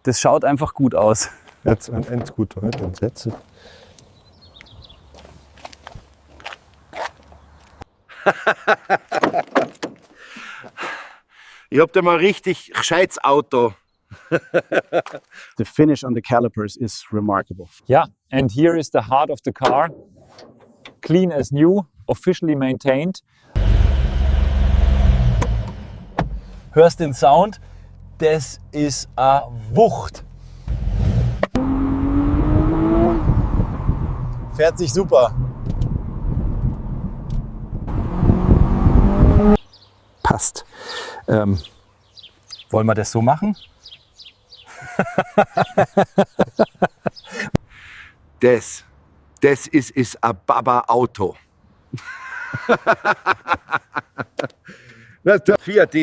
Das schaut einfach gut aus. Jetzt ein Endscooter, halt entsetzen. Ich hab da mal richtig gescheites Auto. The finish on the calipers is remarkable. Yeah, and here is the heart of the car. Clean as new, officially maintained. Hörst den Sound? Das ist eine Wucht. Fährt sich super. Passt. Wollen wir das so machen? Das ist ein Baba-Auto. Fiat.